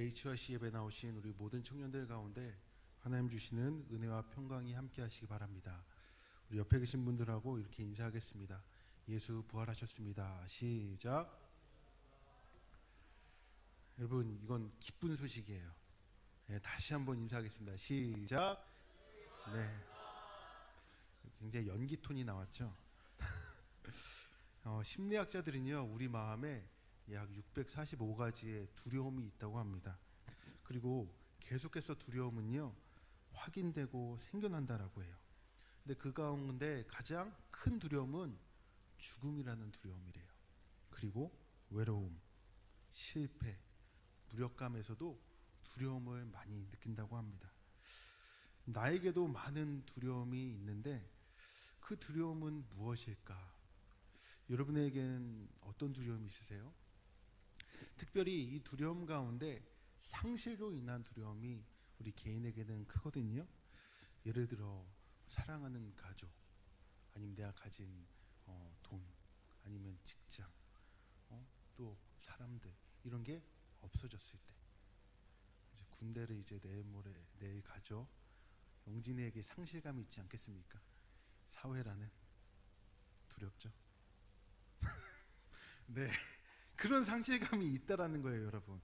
오늘 HYC 예배 나오신 우리 모든 청년들 가운데 하나님 주시는 은혜와 평강이 함께 하시기 바랍니다. 우리 옆에 계신 분들하고 이렇게 인사하겠습니다. 예수 부활하셨습니다. 시작. 여러분, 이건 기쁜 소식이에요. 네, 다시 한번 인사하겠습니다. 시작. 네, 굉장히 연기 톤이 나왔죠. 심리학자들은요, 우리 마음에 약 645가지의 두려움이 있다고 합니다. 그리고 계속해서 두려움은요, 확인되고 생겨난다라고 해요. 근데 그 가운데 가장 큰 두려움은 죽음이라는 두려움이래요. 그리고 외로움, 실패, 무력감에서도 두려움을 많이 느낀다고 합니다. 나에게도 많은 두려움이 있는데 그 두려움은 무엇일까? 여러분에게는 어떤 두려움이 있으세요? 특별히 이 두려움 가운데 상실로 인한 두려움이 우리 개인에게는 크거든요. 예를 들어 사랑하는 가족, 아니면 내가 가진 돈, 아니면 직장, 또 사람들, 이런 게 없어졌을 때, 이제 군대를 이제 내일 가죠. 용진이에게 상실감이 있지 않겠습니까? 사회라는 두렵죠. 네, 그런 상실감이 있다라는 거예요, 여러분.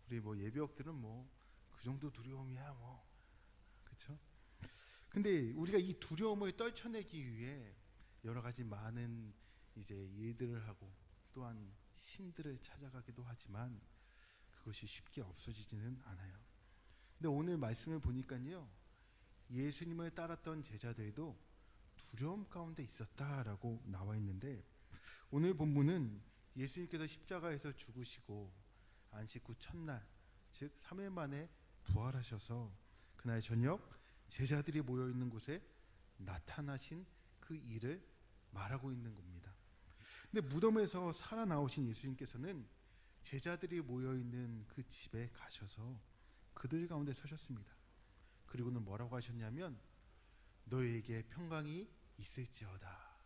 우리 예비역들은 그 정도 두려움이야, 그렇죠? 근데 우리가 이 두려움을 떨쳐내기 위해 여러 가지 많은 이제 일들을 하고 또한 신들을 찾아가기도 하지만 그것이 쉽게 없어지지는 않아요. 근데 오늘 말씀을 보니까요, 예수님을 따랐던 제자들도 두려움 가운데 있었다라고 나와 있는데, 오늘 본문은 예수님께서 십자가에서 죽으시고 안식 후 첫날, 즉 3일 만에 부활하셔서 그날 저녁 제자들이 모여있는 곳에 나타나신 그 일을 말하고 있는 겁니다. 근데 무덤에서 살아나오신 예수님께서는 제자들이 모여있는 그 집에 가셔서 그들 가운데 서셨습니다. 그리고는 뭐라고 하셨냐면, 너희에게 평강이 있을지어다.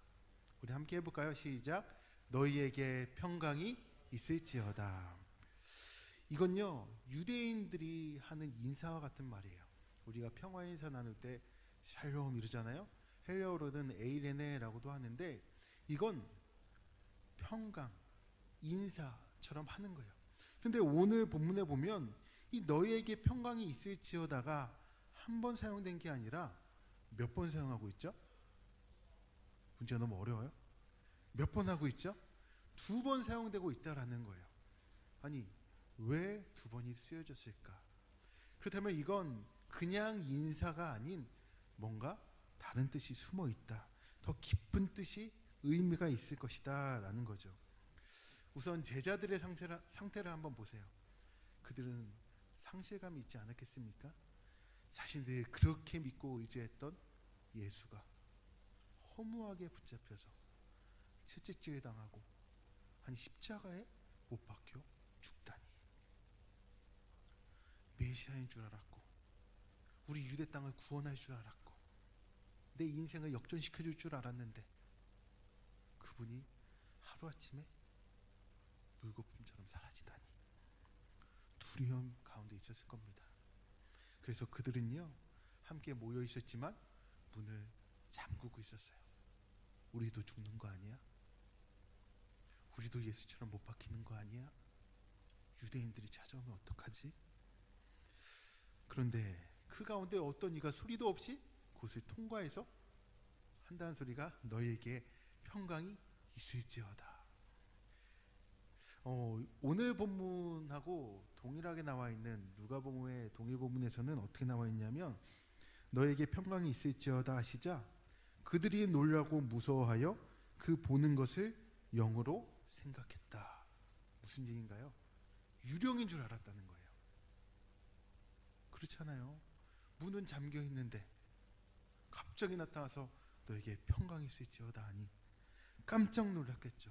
우리 함께 해볼까요? 시작. 너희에게 평강이 있을지어다. 이건요, 유대인들이 하는 인사와 같은 말이에요. 우리가 평화 인사 나눌 때 샬롬 이러잖아요. 헬레어로는 에이레네라고도 하는데, 이건 평강, 인사처럼 하는 거예요. 근데 오늘 본문에 보면 이 너희에게 평강이 있을지어다가 한 번 사용된 게 아니라 몇 번 사용하고 있죠? 문제가 너무 어려워요? 몇 번 하고 있죠? 2번 사용되고 있다라는 거예요. 아니, 왜 2번이 쓰여졌을까? 그렇다면 이건 그냥 인사가 아닌 뭔가 다른 뜻이 숨어 있다, 더 깊은 뜻이 의미가 있을 것이다 라는 거죠. 우선 제자들의 상태를 한번 보세요. 그들은 상실감이 있지 않았겠습니까? 자신들이 그렇게 믿고 의지했던 예수가 허무하게 붙잡혀서 채찍질 당하고 아니 십자가에 못 박혀 죽다니. 메시아인 줄 알았고 우리 유대 땅을 구원할 줄 알았고 내 인생을 역전시켜줄 줄 알았는데 그분이 하루아침에 물거품처럼 사라지다니. 두려움 가운데 있었을 겁니다. 그래서 그들은요, 함께 모여 있었지만 문을 잠그고 있었어요. 우리도 죽는 거 아니야? 우리도 예수처럼 못 박히는 거 아니야? 유대인들이 찾아오면 어떡하지? 그런데 그 가운데 어떤 이가 소리도 없이 곳을 통과해서 한다는 소리가 너희에게 평강이 있을지어다. 오늘 본문하고 동일하게 나와 있는 누가복음의 동일 본문에서는 어떻게 나와 있냐면, 너에게 평강이 있을지어다 하시자 그들이 놀라고 무서워하여 그 보는 것을 영으로 생각했다. 무슨 얘기인가요? 유령인 줄 알았다는 거예요. 그렇잖아요. 문은 잠겨 있는데 갑자기 나타나서 너에게 평강이 있을지어다 하니 깜짝 놀랐겠죠.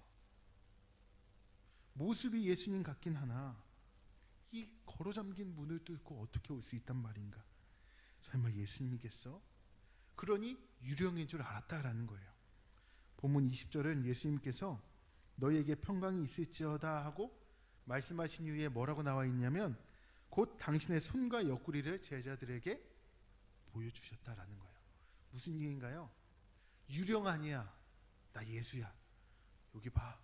모습이 예수님 같긴 하나 이 걸어잠긴 문을 뚫고 어떻게 올 수 있단 말인가? 설마 예수님이겠어? 그러니 유령인 줄 알았다라는 거예요. 본문 20절은 예수님께서 너희에게 평강이 있을지어다 하고 말씀하신 이후에 뭐라고 나와 있냐면, 곧 당신의 손과 옆구리를 제자들에게 보여주셨다라는 거예요. 무슨 얘기인가요? 유령 아니야. 나 예수야. 여기 봐.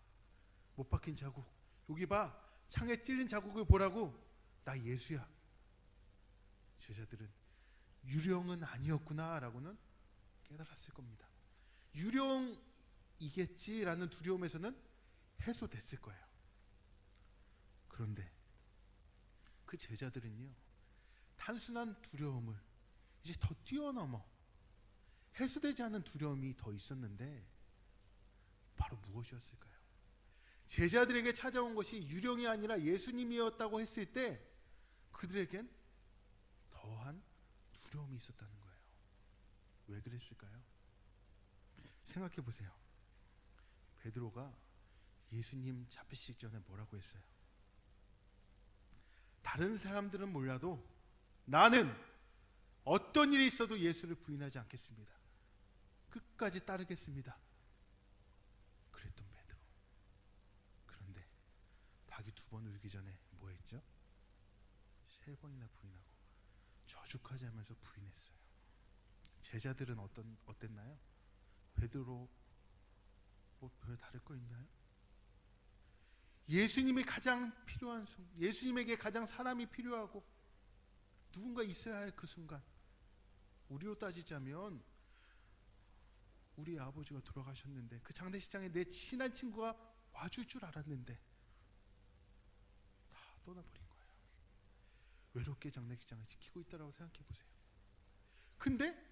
못 박힌 자국. 여기 봐. 창에 찔린 자국을 보라고. 나 예수야. 제자들은 유령은 아니었구나라고는 깨달았을 겁니다. 유령이겠지라는 두려움에서는 해소됐을 거예요. 그런데 그 제자들은요, 단순한 두려움을 이제 더 뛰어넘어 해소되지 않은 두려움이 더 있었는데 바로 무엇이었을까요? 제자들에게 찾아온 것이 유령이 아니라 예수님이었다고 했을 때 그들에겐 더한 두려움이 있었다는 거예요. 왜 그랬을까요? 생각해 보세요. 베드로가 예수님 잡히시기 전에 뭐라고 했어요? 다른 사람들은 몰라도 나는 어떤 일이 있어도 예수를 부인하지 않겠습니다. 끝까지 따르겠습니다. 그랬던 베드로. 그런데 닭이 2번 울기 전에 뭐 했죠? 3번이나 부인하고 저주까지 하면서 부인했어요. 제자들은 어땠나요? 베드로 뭐 별 다를 거 있나요? 예수님이 가장 필요한 순간, 예수님에게 가장 사람이 필요하고 누군가 있어야 할 그 순간, 우리로 따지자면 우리 아버지가 돌아가셨는데 그 장례식장에 내 친한 친구가 와줄 줄 알았는데 다 떠나버린 거예요. 외롭게 장례식장을 지키고 있다라고 생각해 보세요. 근데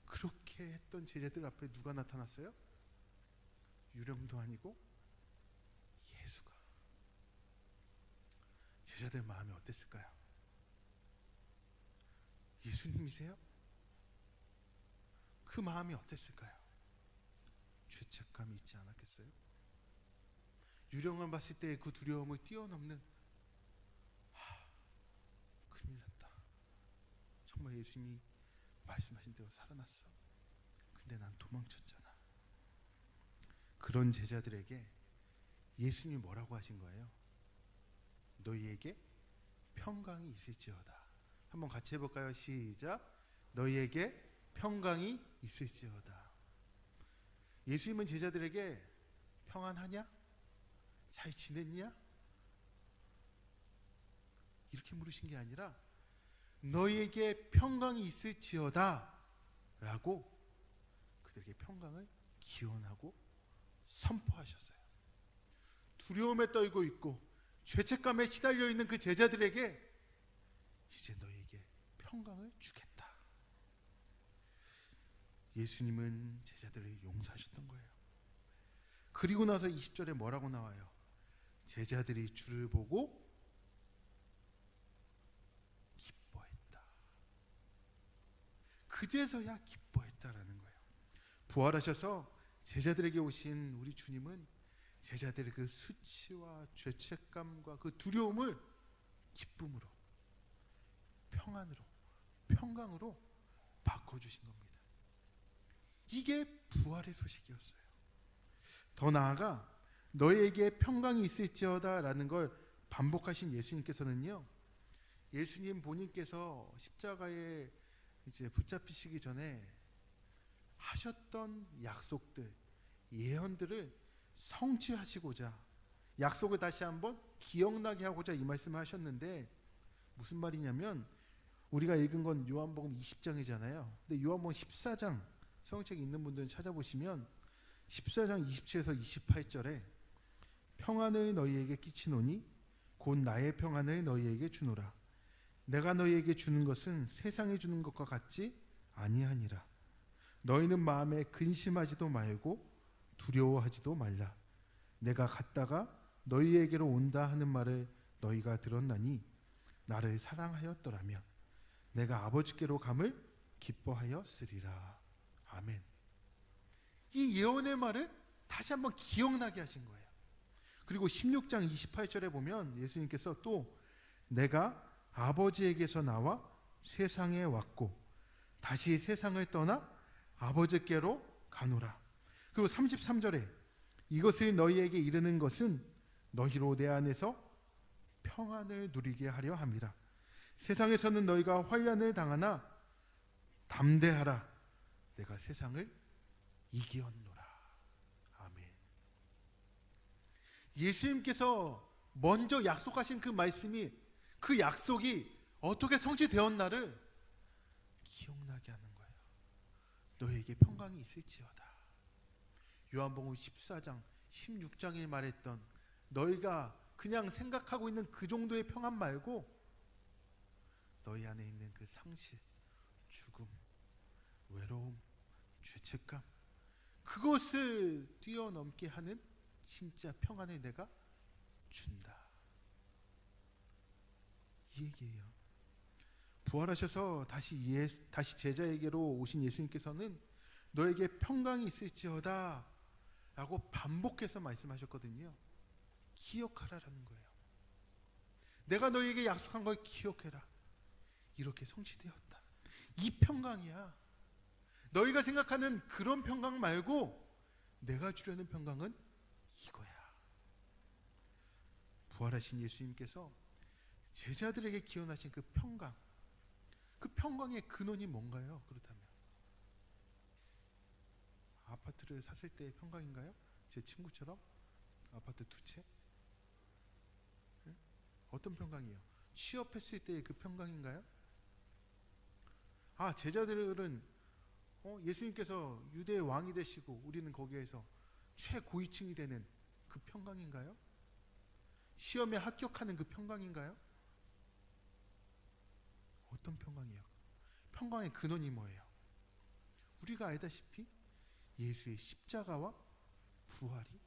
그렇게 했던 제자들 앞에 누가 나타났어요? 유령도 아니고 예수가. 제자들 마음이 어땠을까요? 예수님이세요? 그 마음이 어땠을까요? 죄책감이 있지 않았겠어요? 유령을 봤을 때 그 두려움을 뛰어넘는, 큰일 났다. 정말 예수님이 말씀하신 대로 살아났어. 근데 난 도망쳤잖아. 그런 제자들에게 예수님이 뭐라고 하신 거예요? 너희에게 평강이 있을지어다. 한번 같이 해볼까요? 시작. 너희에게 평강이 있을지어다. 예수님은 제자들에게 평안하냐? 잘 지냈냐? 이렇게 물으신 게 아니라 너희에게 평강이 있을지어다 라고 그들에게 평강을 기원하고 선포하셨어요. 두려움에 떨고 있고 죄책감에 시달려 있는 그 제자들에게 이제 너희에게 평강을 주겠다. 예수님은 제자들을 용서하셨던 거예요. 그리고 나서 20절에 뭐라고 나와요? 제자들이 주를 보고 기뻐했다. 그제서야 기뻐했다라는 거예요. 부활하셔서 제자들에게 오신 우리 주님은 제자들의 그 수치와 죄책감과 그 두려움을 기쁨으로, 평안으로, 평강으로 바꿔주신 겁니다. 이게 부활의 소식이었어요. 더 나아가 너희에게 평강이 있을지어다 라는 걸 반복하신 예수님께서는요, 예수님 본인께서 십자가에 이제 붙잡히시기 전에 하셨던 약속들, 예언들을 성취하시고자 약속을 다시 한번 기억나게 하고자 이 말씀을 하셨는데, 무슨 말이냐면 우리가 읽은 건 요한복음 20장이잖아요. 근데 요한복음 14장 성경책에 있는 분들은 찾아보시면 14장 27에서 28절에 평안을 너희에게 끼치노니 곧 나의 평안을 너희에게 주노라. 내가 너희에게 주는 것은 세상이 주는 것과 같지 아니하니라. 너희는 마음에 근심하지도 말고 두려워하지도 말라. 내가 갔다가 너희에게로 온다 하는 말을 너희가 들었나니 나를 사랑하였더라면 내가 아버지께로 감을 기뻐하였으리라. 아멘. 이 예언의 말을 다시 한번 기억나게 하신 거예요. 그리고 16장 28절에 보면 예수님께서 또 내가 아버지에게서 나와 세상에 왔고 다시 세상을 떠나 아버지께로 가노라. 그리고 33절에 이것을 너희에게 이르는 것은 너희로 내 안에서 평안을 누리게 하려 함이라. 세상에서는 너희가 환난을 당하나 담대하라. 내가 세상을 이기었노라. 아멘. 예수님께서 먼저 약속하신 그 말씀이, 그 약속이 어떻게 성취되었나를 기억나게 하는 거예요. 너희에게 평강이 있을지어다. 요한복음 14장 16장에 말했던 너희가 그냥 생각하고 있는 그 정도의 평안 말고 너희 안에 있는 그 상실, 죽음, 외로움, 죄책감, 그것을 뛰어넘게 하는 진짜 평안을 내가 준다. 이 얘기예요. 부활하셔서 다시 제자에게로 오신 예수님께서는 너에게 평강이 있을지어다 라고 반복해서 말씀하셨거든요. 기억하라라는 거예요. 내가 너에게 약속한 걸 기억해라. 이렇게 성취되었다. 이 평강이야. 너희가 생각하는 그런 평강 말고 내가 주려는 평강은 이거야. 부활하신 예수님께서 제자들에게 기원하신 그 평강, 그 평강의 근원이 뭔가요? 그렇다면 아파트를 샀을 때의 평강인가요? 제 친구처럼 아파트 2채? 네? 어떤 평강이에요? 취업했을 때의 그 평강인가요? 제자들은 예수님께서 유대의 왕이 되시고 우리는 거기에서 최고위층이 되는 그 평강인가요? 시험에 합격하는 그 평강인가요? 어떤 평강이에요? 평강의 근원이 뭐예요? 우리가 알다시피 예수의 십자가와 부활이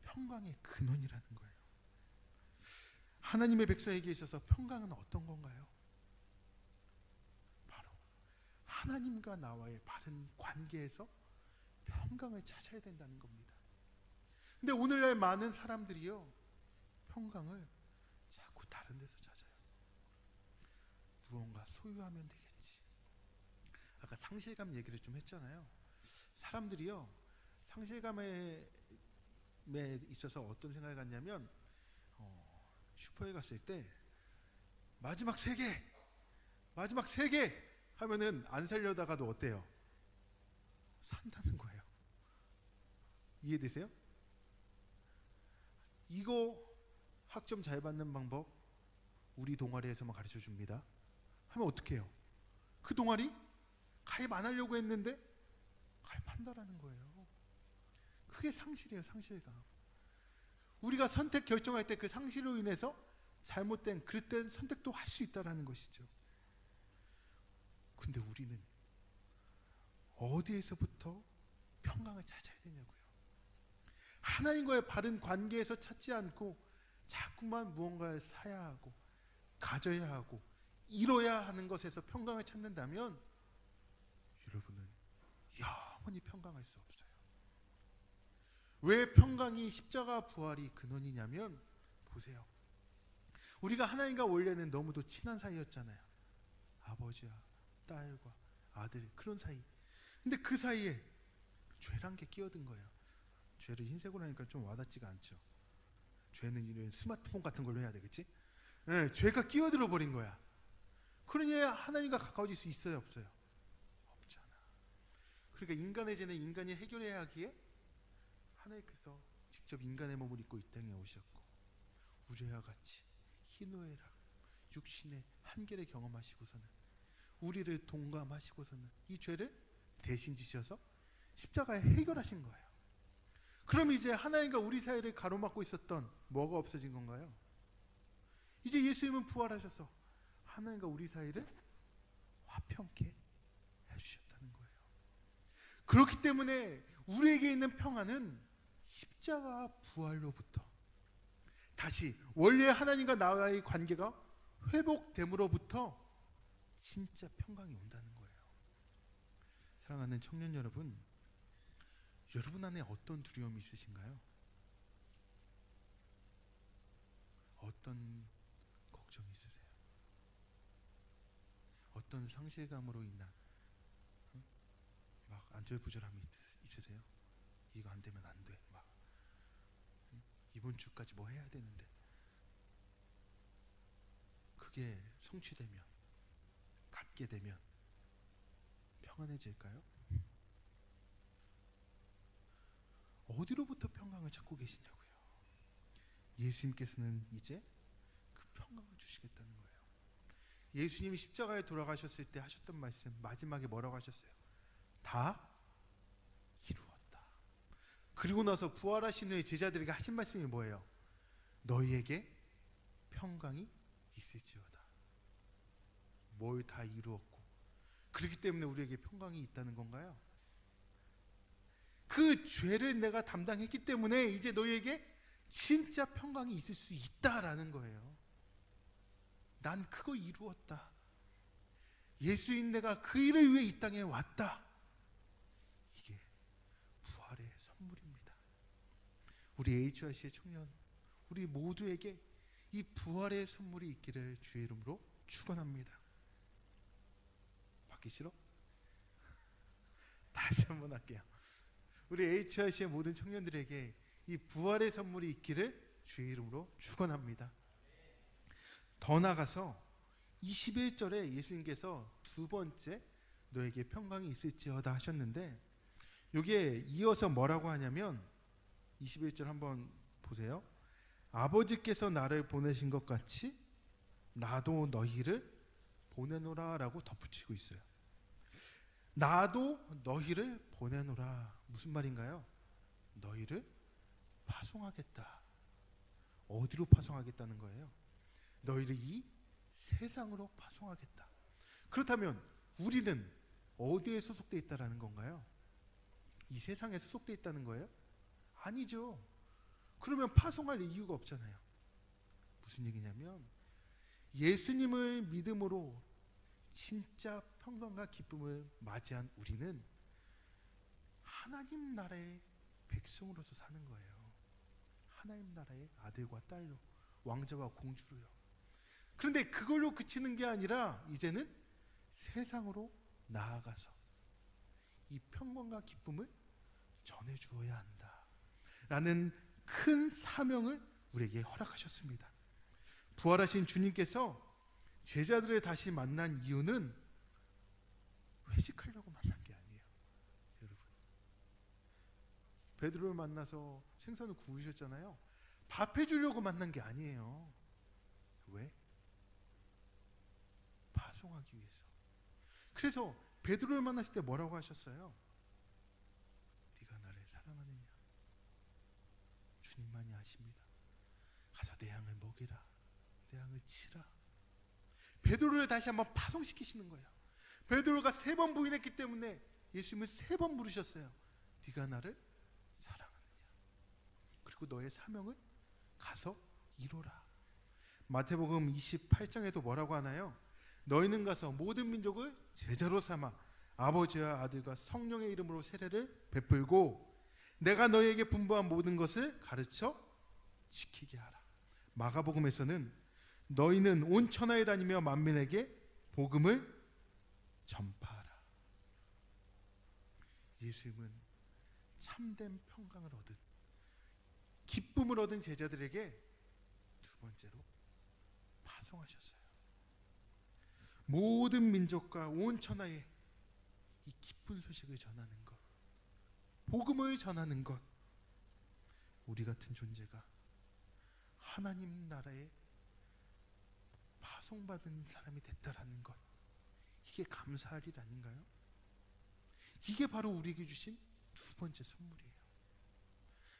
평강의 근원이라는 거예요. 하나님의 백성에게 있어서 평강은 어떤 건가요? 바로 하나님과 나와의 바른 관계에서 평강을 찾아야 된다는 겁니다. 근데 오늘날 많은 사람들이요, 평강을 자꾸 다른 데서 찾아요. 무언가 소유하면 되겠지. 아까 상실감 얘기를 좀 했잖아요. 사람들이요, 상실감에 있어서 어떤 생각을 갖냐면 슈퍼에 갔을 때 마지막 3개 하면은 안 살려다가도 어때요? 산다는 거예요. 이해되세요? 이거 학점 잘 받는 방법 우리 동아리에서만 가르쳐 줍니다. 하면 어떻게 해요? 그 동아리 가입 안 하려고 했는데 가입한다라는 거예요. 그게 상실이에요. 상실감. 우리가 선택 결정할 때 그 상실로 인해서 잘못된 그릇된 선택도 할 수 있다라는 것이죠. 근데 우리는 어디에서부터 평강을 찾아야 되냐고요. 하나님과의 바른 관계에서 찾지 않고 자꾸만 무언가를 사야 하고 가져야 하고 이뤄야 하는 것에서 평강을 찾는다면 여러분은 영원히 평강할 수 없어요. 왜 평강이 십자가 부활이 근원이냐면, 보세요. 우리가 하나님과 원래는 너무도 친한 사이였잖아요. 아버지와 딸과 아들, 그런 사이. 근데 그 사이에 죄란 게 끼어든 거예요. 죄를 흰색으로 하니까 좀 와닿지가 않죠. 죄는 이런 스마트폰 같은 걸로 해야 되겠지? 네, 죄가 끼어들어 버린 거야. 그러니 하나님과 가까워질 수 있어요, 없어요? 없잖아. 그러니까 인간의 죄는 인간이 해결해야 하기에 하나님께서 직접 인간의 몸을 입고 이 땅에 오셨고 우리와 같이 희노애락 육신의 한계를 경험하시고서는 우리를 동감하시고서는 이 죄를 대신 지셔서 십자가에 해결하신 거예요. 그럼 이제 하나님과 우리 사이를 가로막고 있었던 뭐가 없어진 건가요? 이제 예수님은 부활하셔서 하나님과 우리 사이를 화평케 해주셨다는 거예요. 그렇기 때문에 우리에게 있는 평안은 십자가 부활로부터 다시 원래 하나님과 나와의 관계가 회복됨으로부터 진짜 평강이 온다는 거예요. 사랑하는 청년 여러분, 여러분 안에 어떤 두려움이 있으신가요? 어떤 걱정이 있으세요? 어떤 상실감으로 인한 막 안절부절함이 있으세요? 이거 안 되면 안 돼. 막 이번 주까지 뭐 해야 되는데. 그게 성취되면, 갖게 되면 평안해질까요? 어디로부터 평강을 찾고 계시냐고요. 예수님께서는 이제 그 평강을 주시겠다는 거예요. 예수님이 십자가에 돌아가셨을 때 하셨던 말씀, 마지막에 뭐라고 하셨어요? 다 이루었다. 그리고 나서 부활하신 후에 제자들에게 하신 말씀이 뭐예요? 너희에게 평강이 있을지어다. 뭘 다 이루었고, 그렇기 때문에 우리에게 평강이 있다는 건가요? 그 죄를 내가 담당했기 때문에 이제 너희에게 진짜 평강이 있을 수 있다라는 거예요. 난 그거 이루었다. 예수인 내가 그 일을 위해 이 땅에 왔다. 이게 부활의 선물입니다. 우리 HRC의 청년, 우리 모두에게 이 부활의 선물이 있기를 주의 이름으로 축원합니다. 받기 싫어? 다시 한번 할게요. 우리 HRC의 모든 청년들에게 이 부활의 선물이 있기를 주의 이름으로 축원합니다. 더 나아가서 21절에 예수님께서 두 번째 너에게 평강이 있을지어다 하셨는데, 여기에 이어서 뭐라고 하냐면 21절 한번 보세요. 아버지께서 나를 보내신 것 같이 나도 너희를 보내노라 라고 덧붙이고 있어요. 나도 너희를 보내노라. 무슨 말인가요? 너희를 파송하겠다. 어디로 파송하겠다는 거예요? 너희를 이 세상으로 파송하겠다. 그렇다면 우리는 어디에 소속되어 있다라는 건가요? 이 세상에 소속되어 있다는 거예요? 아니죠. 그러면 파송할 이유가 없잖아요. 무슨 얘기냐면 예수님을 믿음으로 진짜 평강과 기쁨을 맞이한 우리는 하나님 나라의 백성으로서 사는 거예요. 하나님 나라의 아들과 딸로, 왕자와 공주로요. 그런데 그걸로 그치는 게 아니라 이제는 세상으로 나아가서 이 평강과 기쁨을 전해주어야 한다 라는 큰 사명을 우리에게 허락하셨습니다. 부활하신 주님께서 제자들을 다시 만난 이유는 회식하려고 만난 게 아니에요. 여러분, 베드로를 만나서 생선을 구우셨잖아요. 밥 해주려고 만난 게 아니에요. 왜? 파송하기 위해서. 그래서 베드로를 만났을 때 뭐라고 하셨어요? 네가 나를 사랑하느냐? 주님만이 아십니다. 가서 내 양을 먹이라. 내 양을 치라. 베드로를 다시 한번 파송시키시는 거예요. 베드로가 3번 부인했기 때문에 예수님을 3번 물으셨어요. 네가 나를 사랑하느냐? 그리고 너의 사명을 가서 이루라. 마태복음 28장에도 뭐라고 하나요? 너희는 가서 모든 민족을 제자로 삼아 아버지와 아들과 성령의 이름으로 세례를 베풀고 내가 너희에게 분부한 모든 것을 가르쳐 지키게 하라. 마가복음에서는 너희는 온 천하에 다니며 만민에게 복음을 전파하라. 예수님은 참된 평강을 얻은, 기쁨을 얻은 제자들에게 두 번째로 파송하셨어요. 모든 민족과 온 천하에 이 기쁜 소식을 전하는 것, 복음을 전하는 것, 우리 같은 존재가 하나님 나라에 파송받은 사람이 됐다라는 것, 이게 감사할 일 아닌가요? 이게 바로 우리에게 주신 두 번째 선물이에요.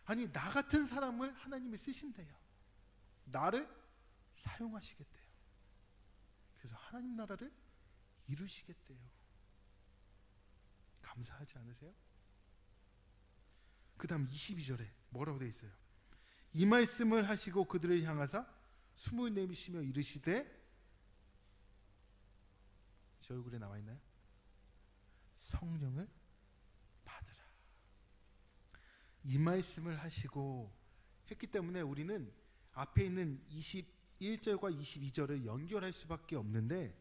아니, 나 같은 사람을 하나님이 쓰신대요. 나를 사용하시겠대요. 그래서 하나님 나라를 이루시겠대요. 감사하지 않으세요? 그 다음 22절에 뭐라고 되어 있어요? 이 말씀을 하시고 그들을 향하사 숨을 내쉬며 이르시되, 제 얼굴에 나와 있나요? 성령을 받으라. 이 말씀을 하시고 했기 때문에 우리는 앞에 있는 21절과 22절을 연결할 수밖에 없는데,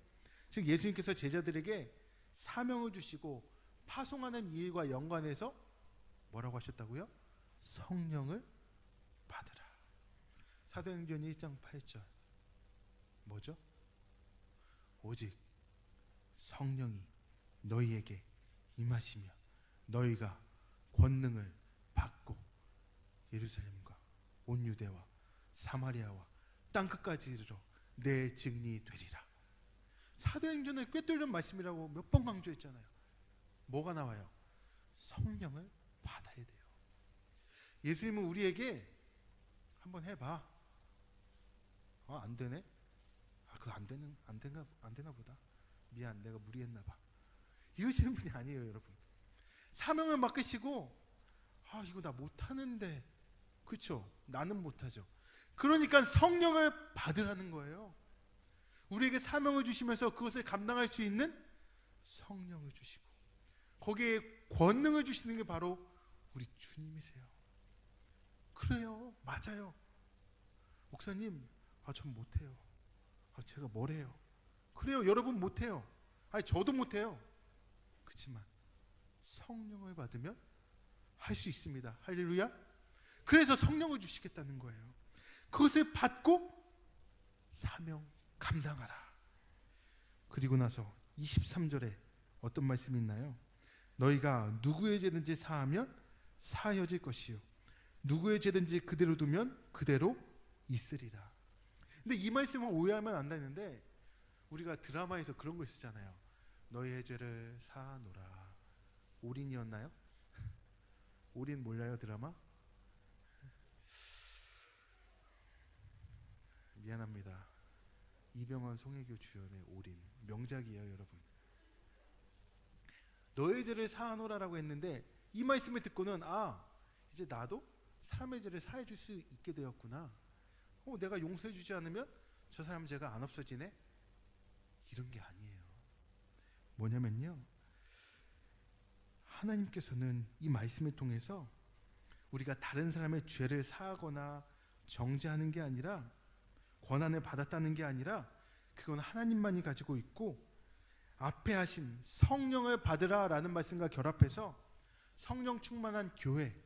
즉 예수님께서 제자들에게 사명을 주시고 파송하는 일과 연관해서 뭐라고 하셨다고요? 성령을 받으라. 사도행전 1장 8절 뭐죠? 오직 성령이 너희에게 임하시며 너희가 권능을 받고 예루살렘과 온 유대와 사마리아와 땅끝까지 이르러 내 증인이 되리라. 사도행전에 꿰뚫는 말씀이라고 몇 번 강조했잖아요. 뭐가 나와요? 성령을 받아야 돼요. 예수님은 우리에게 한번 해봐. 안 되네? 그거 안 되나 보다. 미안, 내가 무리했나 봐. 이러시는 분이 아니에요, 여러분. 사명을 맡기시고 이거 나 못하는데, 그렇죠? 나는 못하죠. 그러니까 성령을 받으라는 거예요. 우리에게 사명을 주시면서 그것을 감당할 수 있는 성령을 주시고 거기에 권능을 주시는 게 바로 우리 주님이세요. 그래요, 맞아요. 목사님, 전 못해요. 제가 뭘 해요? 그래요, 여러분 못해요. 저도 못해요. 그렇지만 성령을 받으면 할 수 있습니다. 할렐루야. 그래서 성령을 주시겠다는 거예요. 그것을 받고 사명 감당하라. 그리고 나서 23절에 어떤 말씀이 있나요? 너희가 누구의 죄든지 사하면 사하여질 것이요 누구의 죄든지 그대로 두면 그대로 있으리라. 근데 이 말씀을 오해하면 안 되는데, 우리가 드라마에서 그런 거 쓰잖아요. 너희의 죄를 사하노라. 올인이었나요? 올인 몰라요, 드라마? 미안합니다. 이병헌, 송혜교 주연의 올인, 명작이에요, 여러분. 너의 죄를 사하노라라고 했는데 이 말씀을 듣고는 이제 나도 사람의 죄를 사해 줄 수 있게 되었구나. 내가 용서해 주지 않으면 저 사람 죄가 안 없어지네? 이런 게 아니에요. 뭐냐면요, 하나님께서는 이 말씀을 통해서 우리가 다른 사람의 죄를 사하거나 정죄하는 게 아니라, 권한을 받았다는 게 아니라, 그건 하나님만이 가지고 있고 앞에 하신 성령을 받으라 라는 말씀과 결합해서 성령 충만한 교회,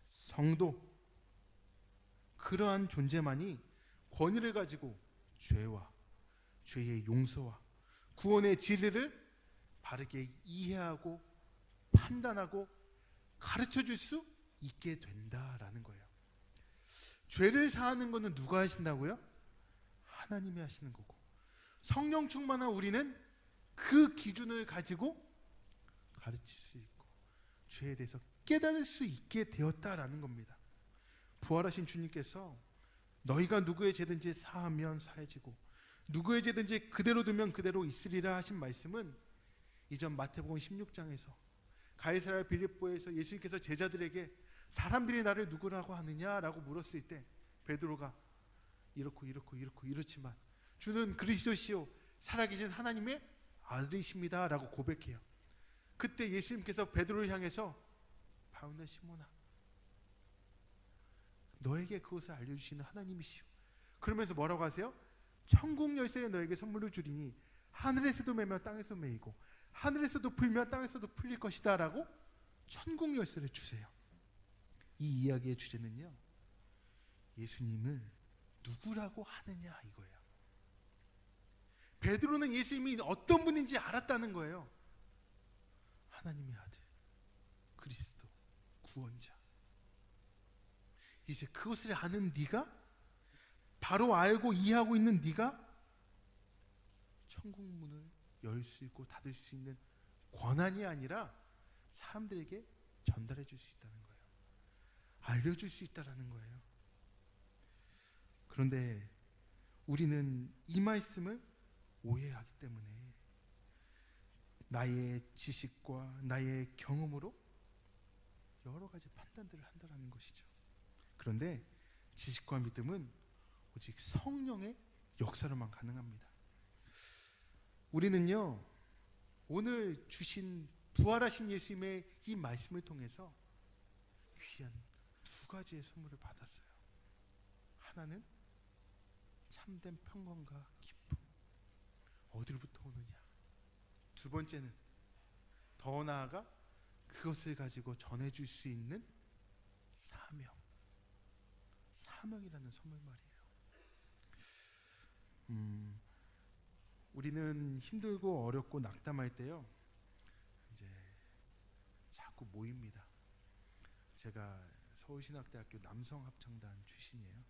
성도, 그러한 존재만이 권위를 가지고 죄와 죄의 용서와 구원의 진리를 바르게 이해하고 판단하고 가르쳐 줄 수 있게 된다라는 거예요. 죄를 사하는 것은 누가 하신다고요? 하나님이 하시는 거고, 성령 충만한 우리는 그 기준을 가지고 가르칠 수 있고 죄에 대해서 깨달을 수 있게 되었다라는 겁니다. 부활하신 주님께서 너희가 누구의 죄든지 사하면 사해지고 누구의 죄든지 그대로 두면 그대로 있으리라 하신 말씀은 이전 마태복음 16장에서 가이사랴 빌립보에서 예수님께서 제자들에게 사람들이 나를 누구라고 하느냐라고 물었을 때 베드로가 이렇지만 주는 그리스도시요 살아계신 하나님의 아들이십니다 라고 고백해요. 그때 예수님께서 베드로를 향해서 바울네 시몬아, 너에게 그것을 알려주시는 하나님이시오. 그러면서 뭐라고 하세요? 천국 열쇠를 너에게 선물로 주리니 하늘에서도 매며 땅에서 매이고 하늘에서도 풀며 땅에서도 풀릴 것이다 라고 천국 열쇠를 주세요. 이 이야기의 주제는요, 예수님을 누구라고 하느냐 이거예요. 베드로는 예수님이 어떤 분인지 알았다는 거예요. 하나님의 아들, 그리스도, 구원자. 이제 그것을 아는 네가, 바로 알고 이해하고 있는 네가 천국 문을 열 수 있고 닫을 수 있는 권한이 아니라 사람들에게 전달해 줄 수 있다는 거예요. 알려줄 수 있다는 거예요. 그런데 우리는 이 말씀을 오해하기 때문에 나의 지식과 나의 경험으로 여러 가지 판단들을 한다는 것이죠. 그런데 지식과 믿음은 오직 성령의 역사로만 가능합니다. 우리는요, 오늘 주신 부활하신 예수님의 이 말씀을 통해서 귀한 두 가지의 선물을 받았어요. 하나는 참된 평강과 기쁨. 어디로부터 오느냐? 두 번째는 더 나아가 그것을 가지고 전해줄 수 있는 사명이라는 선물 말이에요. 우리는 힘들고 어렵고 낙담할 때요, 이제 자꾸 모입니다. 제가 서울신학대학교 남성합창단 출신이에요.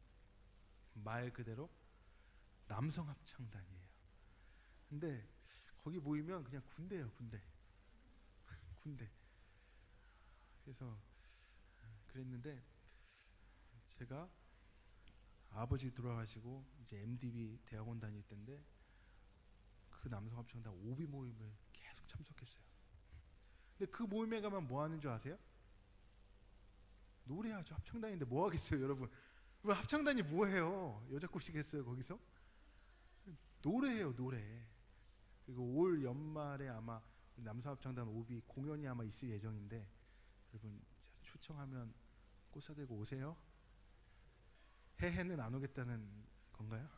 말 그대로 남성합창단이에요. 근데 거기 모이면 그냥 군대예요, 군대. 군대. 그래서 그랬는데 제가 아버지 돌아가시고 이제 MDB 대학원 다닐 때인데 그 남성합창단 오비 모임을 계속 참석했어요. 근데 그 모임에 가면 뭐 하는 줄 아세요? 노래하죠. 합창단인데 뭐 하겠어요, 여러분? 합창단이 뭐해요? 여자꼬시겠어요 거기서? 노래해요, 노래. 그리고 올 연말에 아마 남성합창단 오비 공연이 아마 있을 예정인데 여러분 초청하면 꽃사들고 오세요. 해해는 안 오겠다는 건가요?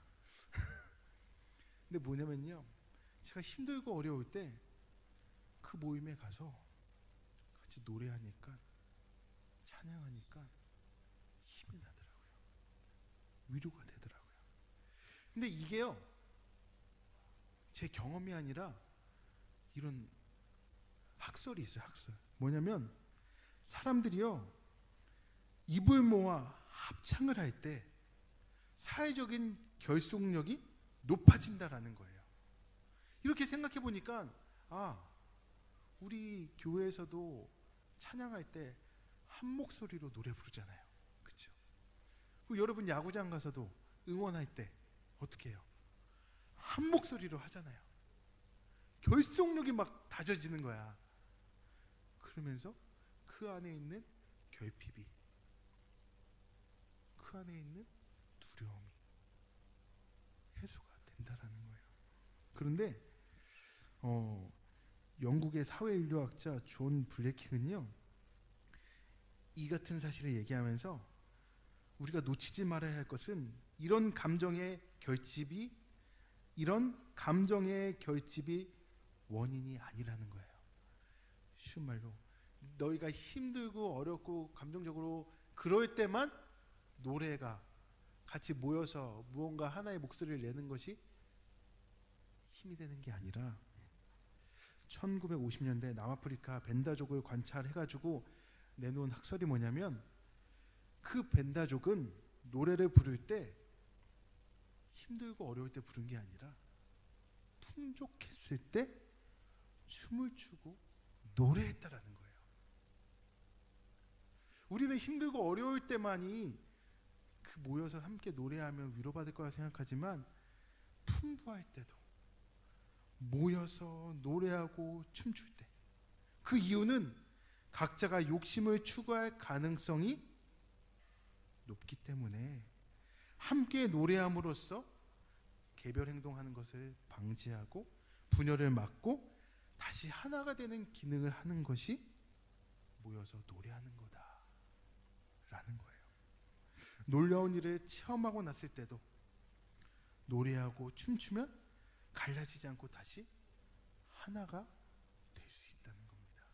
근데 뭐냐면요, 제가 힘들고 어려울 때 그 모임에 가서 같이 노래하니까, 찬양하니까 힘이 나더라고요. 위로가 되더라고요. 근데 이게요, 제 경험이 아니라 이런 학설이 있어요. 학설. 뭐냐면 사람들이요, 입을 모아 합창을 할 때 사회적인 결속력이 높아진다라는 거예요. 이렇게 생각해 보니까 우리 교회에서도 찬양할 때 한 목소리로 노래 부르잖아요. 그렇죠? 그리고 여러분 야구장 가서도 응원할 때 어떻게 해요? 한 목소리로 하잖아요. 결속력이 막 다져지는 거야. 그러면서 그 안에 있는 결핍이, 그 안에 있는 두려움이 해소가 된다라는 거예요. 그런데 영국의 사회인류학자 존 블래킹은요, 이 같은 사실을 얘기하면서 우리가 놓치지 말아야 할 것은 이런 감정의 결집이 원인이 아니라는 거예요. 쉬운 말로 너희가 힘들고 어렵고 감정적으로 그럴 때만 노래가 같이 모여서 무언가 하나의 목소리를 내는 것이 힘이 되는 게 아니라 1950년대 남아프리카 벤다족을 관찰해가지고 내놓은 학설이 뭐냐면 그 벤다족은 노래를 부를 때 힘들고 어려울 때 부른 게 아니라 풍족했을 때 춤을 추고 노래했다라는 거예요. 우리는 힘들고 어려울 때만이 그 모여서 함께 노래하면 위로받을 거라 생각하지만 풍부할 때도 모여서 노래하고 춤출 때, 그 이유는 각자가 욕심을 추구할 가능성이 높기 때문에 함께 노래함으로써 개별 행동하는 것을 방지하고 분열을 막고 다시 하나가 되는 기능을 하는 것이 모여서 노래하는 거다라는 거예요. 놀라운 일을 체험하고 났을 때도 노래하고 춤추면 갈라지지 않고 다시 하나가 될 수 있다는 겁니다.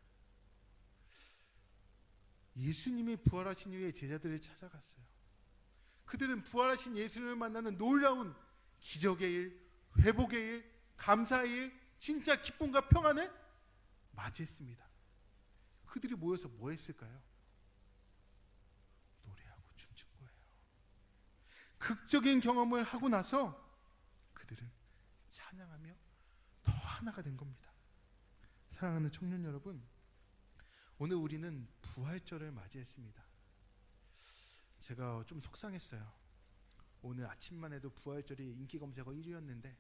예수님이 부활하신 이후에 제자들을 찾아갔어요. 그들은 부활하신 예수님을 만나는 놀라운 기적의 일, 회복의 일, 감사의 일, 진짜 기쁨과 평안을 맞이했습니다. 그들이 모여서 뭐 했을까요? 노래하고 춤춘 거예요. 극적인 경험을 하고 나서 그들은 찬양하며 더 하나가 된 겁니다. 사랑하는 청년 여러분, 오늘 우리는 부활절을 맞이했습니다. 제가 좀 속상했어요. 오늘 아침만 해도 부활절이 인기 검색어 1위였는데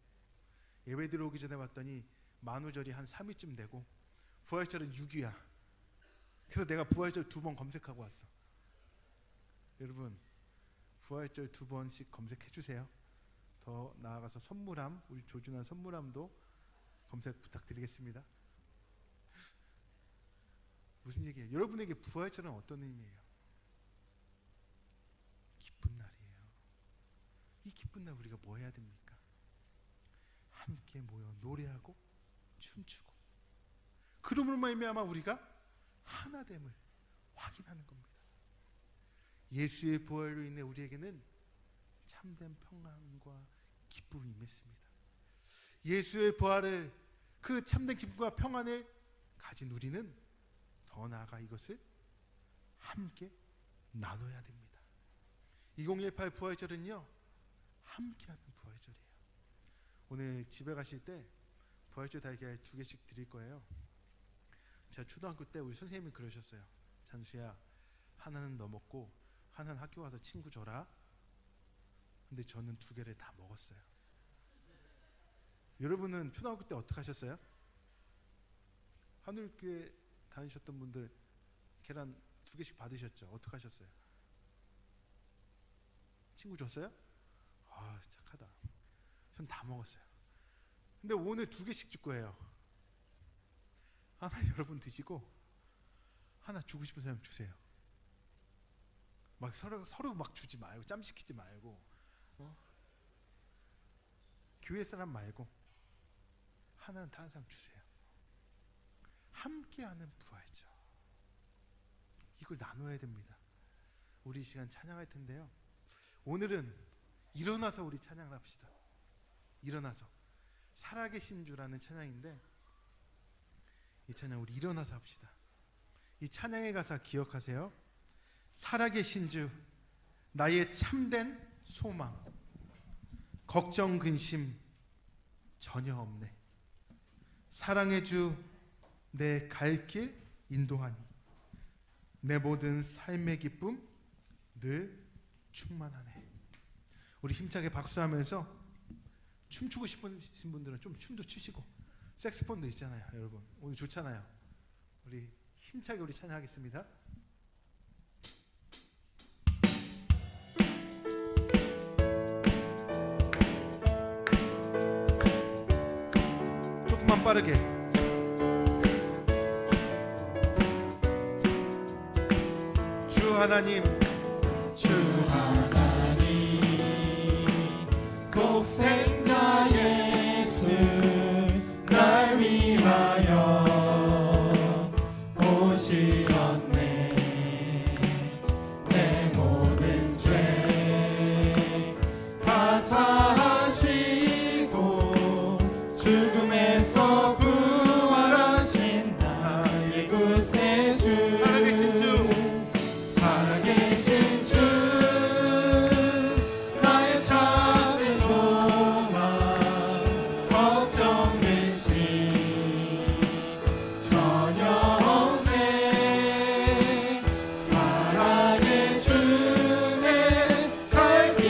예배 들어오기 전에 봤더니 만우절이 한 3위쯤 되고 부활절은 6위야. 그래서 내가 부활절 2번 검색하고 왔어. 여러분, 부활절 2번씩 검색해 주세요. 더 나아가서 선물함, 우리 조준한 선물함도 검색 부탁드리겠습니다. 무슨 얘기예요? 여러분에게 부활절은 어떤 의미예요? 기쁜 날이에요. 이 기쁜 날 우리가 뭐 해야 됩니까? 함께 모여 노래하고 춤추고, 그러므로 말미암아 우리가 하나됨을 확인하는 겁니다. 예수의 부활로 인해 우리에게는 참된 평안과 기쁨이 임했습니다. 예수의 부활을, 그 참된 기쁨과 평안을 가진 우리는 더 나아가 이것을 함께 나눠야 됩니다. 2018 부활절은요, 함께하는 부활절이에요. 오늘 집에 가실 때 부활절 달걀 2개씩 드릴 거예요. 제가 초등학교 때 우리 선생님이 그러셨어요. 잔수야, 하나는 너 먹고 하나는 학교 와서 친구 줘라. 근데 저는 2개를 다 먹었어요. 여러분은 초등학교 때 어떻게 하셨어요? 하늘교회 다니셨던 분들 계란 2개씩 받으셨죠? 어떻게 하셨어요? 친구 줬어요? 아, 착하다. 전 다 먹었어요. 근데 오늘 2개씩 줄 거예요. 하나 여러분 드시고 하나 주고 싶은 사람 주세요. 막 서로 막 주지 말고, 짬 시키지 말고, 교회 사람 말고 하나는 다른 사람 주세요. 함께하는 부활절, 이걸 나눠야 됩니다. 우리 이 시간 찬양할 텐데요, 오늘은 일어나서 우리 찬양을 합시다. 일어나서, 살아계신 주라는 찬양인데, 이 찬양 우리 일어나서 합시다. 이 찬양의 가사 기억하세요. 살아계신 주, 나의 참된 소망, 걱정 근심 전혀 없네. 사랑의 주, 내 갈 길 인도하니 내 모든 삶의 기쁨 늘 충만하네. 우리 힘차게 박수하면서 춤추고 싶으신 분들은 좀 춤도 추시고, 색스폰도 있잖아요. 여러분 오늘 좋잖아요. 우리 힘차게 우리 찬양하겠습니다. 조금만 빠르게. 주 하나님, 주 하나님, 독생자 예수 날 위하여 오시었네. 내 모든 죄 다 사하시고 죽음에서 부활하신 나의 구세주, 살아계신 주, 살아계신 주, 나의 참된 소망, 걱정 근심 전혀 없네. 사랑의 주내 갈 길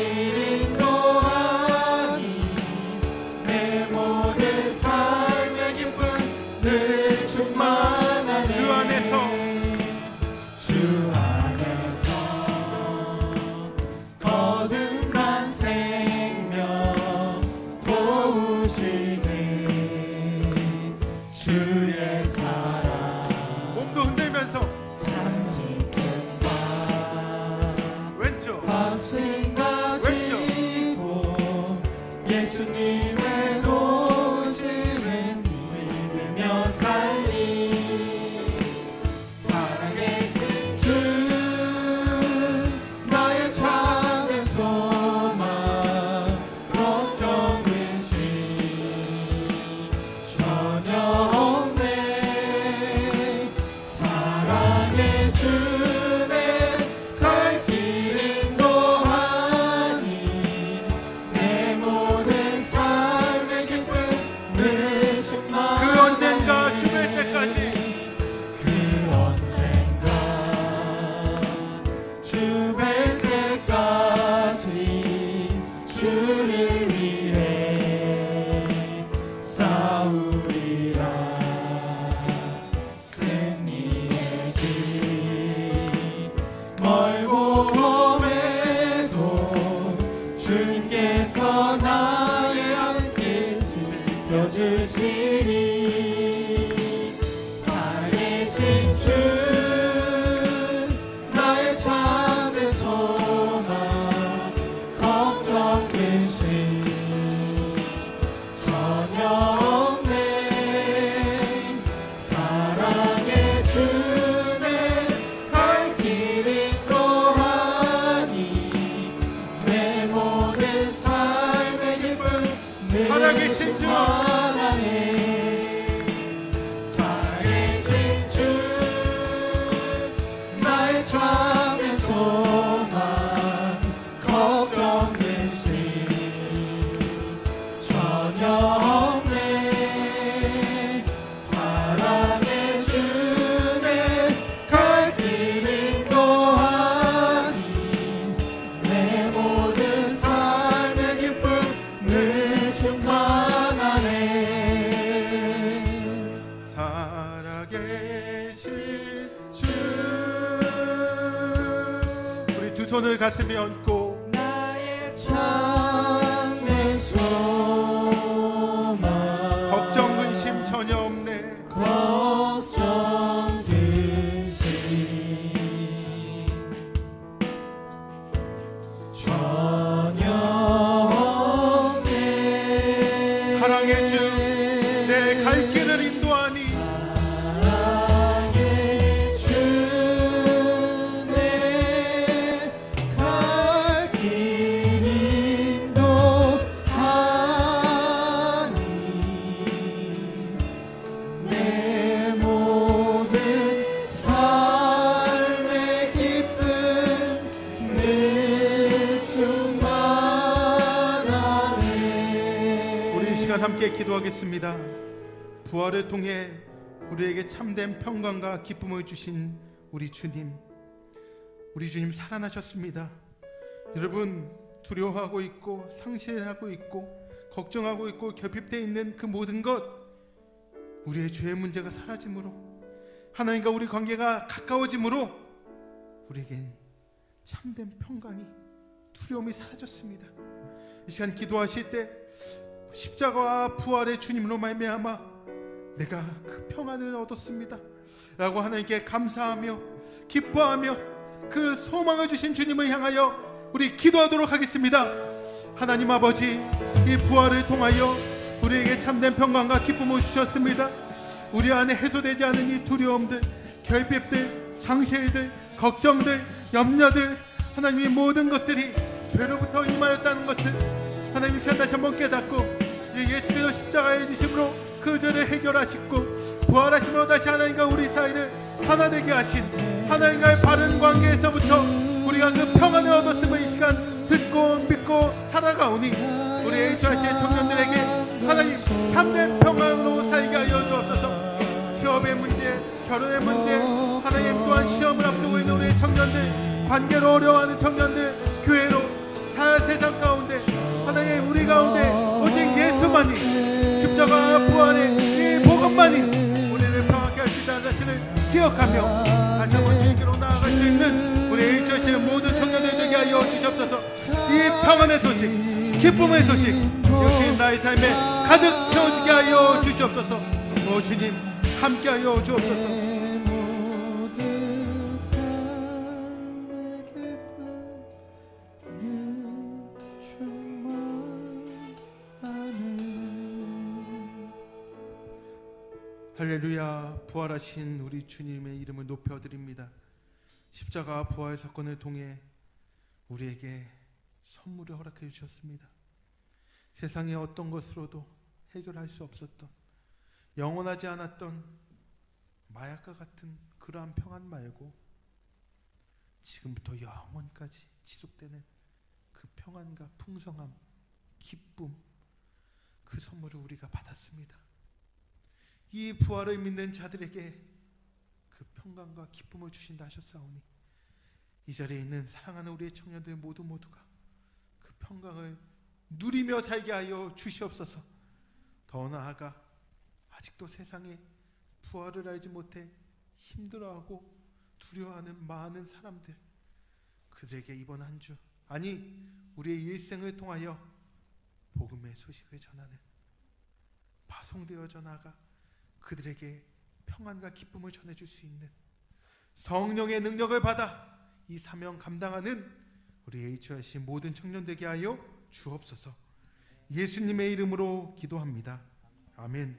인도하니 내 모든 삶의 기쁨 늘 충만하네. 주 안에서, 주 안에서 거듭난 생명 도우시는 주의 사랑, 몸도 흔들면서 참 기쁨과 왼쪽, 박승 가지고 예수님의 도우심을 믿으며 살리. 살아계신 주, 나의 참된 소망, 걱정 근심 전혀 없네. 손을 가슴에 얹고 나의 참된 소망 걱정 근심 전혀 없네. 걱정 근심 전혀 없네. 사랑의 주 내 갈 길을 인도하니 사랑의 주 내 갈 길 인도하니 내 모든 삶의 기쁨 늘 충만하네. 우리 이 시간 함께 기도하겠습니다. 부활을 통해 우리에게 참된 평강과 기쁨을 주신 우리 주님 살아나셨습니다. 여러분 두려워하고 있고 상실하고 있고 걱정하고 있고 결핍되어 있는 그 모든 것, 우리의 죄의 문제가 사라짐으로 하나님과 우리 관계가 가까워짐으로 우리에겐 참된 평강이, 두려움이 사라졌습니다. 이 시간 기도하실 때 십자가와 부활의 주님으로 말미암아 내가 그 평안을 얻었습니다 라고 하나님께 감사하며 기뻐하며 그 소망을 주신 주님을 향하여 우리 기도하도록 하겠습니다. 하나님 아버지, 이 부활을 통하여 우리에게 참된 평강과 기쁨을 주셨습니다. 우리 안에 해소되지 않은 이 두려움들, 결핍들, 상실들, 걱정들, 염려들, 하나님의 모든 것들이 죄로부터 임하였다는 것을 하나님이 다시 한번 깨닫고 예수께서 십자가의 지심으로 그 죄를 해결하시고 부활하심으로 다시 하나님과 우리 사이를 하나 되게 하신 하나님과의 바른 관계에서부터 우리가 그 평안을 얻었음을 이 시간 듣고 믿고 살아가오니 우리 HRC의 청년들에게 하나님 참된 평안으로 살게 하여 주옵소서. 취업의 문제, 결혼의 문제, 하나님 또한 시험을 앞두고 있는 우리 청년들, 관계로 어려워하는 청년들, 교회로 세상 가운데 하나님 우리 가운데 오직 예수만이, 십자가 부활의 이 복음만이 우리를 평안케 하신다는 사실을 기억하며 다시 한번 주님께로 나아갈 수 있는 우리 HRC의 모든 청년들 되게 하여 주시옵소서. 이 평안의 소식, 기쁨의 소식 역시 나의 삶에 가득 채워지게 하여 주시옵소서. 오 주님 함께 하여 주옵소서. 할렐루야. 부활하신 우리 주님의 이름을 높여드립니다. 십자가 부활 사건을 통해 우리에게 선물을 허락해 주셨습니다. 세상의 어떤 것으로도 해결할 수 없었던, 영원하지 않았던 마약과 같은 그러한 평안 말고 지금부터 영원까지 지속되는 그 평안과 풍성함, 기쁨, 그 선물을 우리가 받았습니다. 이 부활을 믿는 자들에게 그 평강과 기쁨을 주신다 하셨사오니 이 자리에 있는 사랑하는 우리의 청년들 모두가 그 평강을 누리며 살게 하여 주시옵소서. 더 나아가 아직도 세상에 부활을 알지 못해 힘들어하고 두려워하는 많은 사람들, 그들에게 이번 한 주, 아니 우리의 일생을 통하여 복음의 소식을 전하는, 파송되어져 나가 그들에게 평안과 기쁨을 전해줄 수 있는 성령의 능력을 받아 이 사명 감당하는 우리 HRC 모든 청년 되게 하여 주옵소서. 예수님의 이름으로 기도합니다. 아멘.